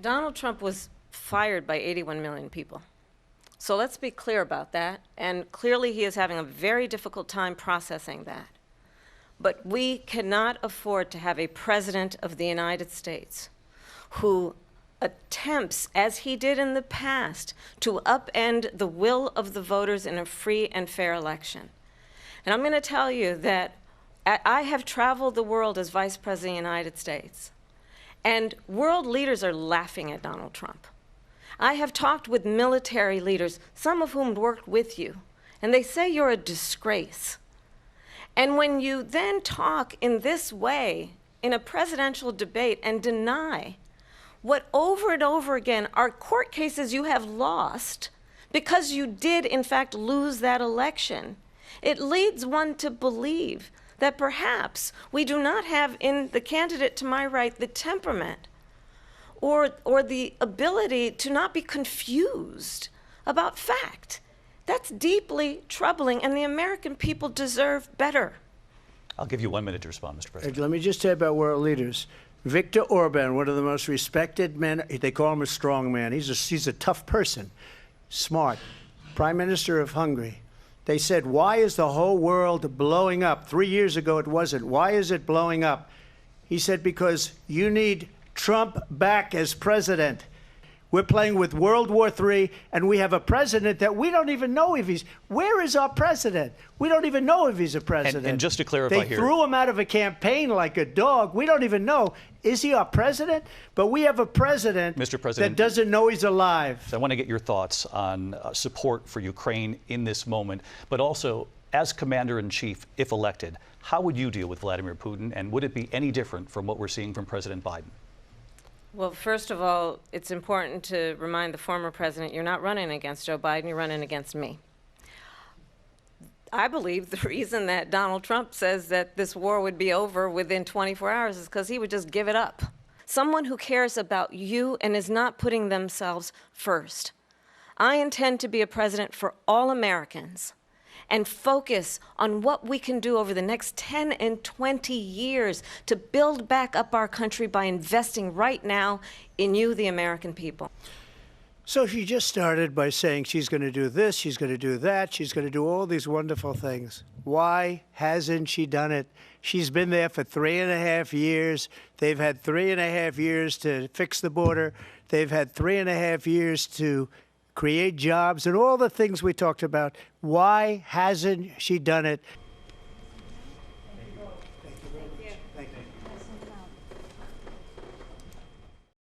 Donald Trump was fired by 81 million people. So let's be clear about that. And clearly he is having a very difficult time processing that. But we cannot afford to have a president of the United States who attempts, as he did in the past, to upend the will of the voters in a free and fair election. And I'm going to tell you that I have traveled the world as Vice President of the United States, and world leaders are laughing at Donald Trump. I have talked with military leaders, some of whom worked with you, and they say you're a disgrace. And when you then talk in this way in a presidential debate and deny what over and over again are court cases you have lost because you did in fact lose that election, it leads one to believe that perhaps we do not have in the candidate to my right the temperament or the ability to not be confused about fact. That's deeply troubling, and the American people deserve better. I'll give you 1 minute to respond, Mr. President. Let me just say about world leaders. Viktor Orban, one of the most respected men, they call him a strong man. He's a tough person, smart. Prime Minister of Hungary. They said, why is the whole world blowing up? 3 years ago it wasn't. Why is it blowing up? He said, because you need Trump back as president. We're playing with World War III, and we have a president that we don't even know if he's... Where is our president? We don't even know if he's a president. And just to clarify they threw him out of a campaign like a dog. We don't even know. Is he our president? But we have a president, Mr. President, that doesn't know he's alive. I want to get your thoughts on support for Ukraine in this moment, but also, as Commander-in-Chief, if elected, how would you deal with Vladimir Putin, and would it be any different from what we're seeing from President Biden? Well, first of all, it's important to remind the former president you're not running against Joe Biden, you're running against me. I believe the reason that Donald Trump says that this war would be over within 24 hours is because he would just give it up. Someone who cares about you and is not putting themselves first. I intend to be a president for all Americans and focus on what we can do over the next 10 and 20 years to build back up our country by investing right now in you, the American people. So she just started by saying she's going to do this, she's going to do that, she's going to do all these wonderful things. Why hasn't she done it? She's been there for 3.5 years. They've had 3.5 years to fix the border. They've had 3.5 years to create jobs and all the things we talked about. Why hasn't she done it?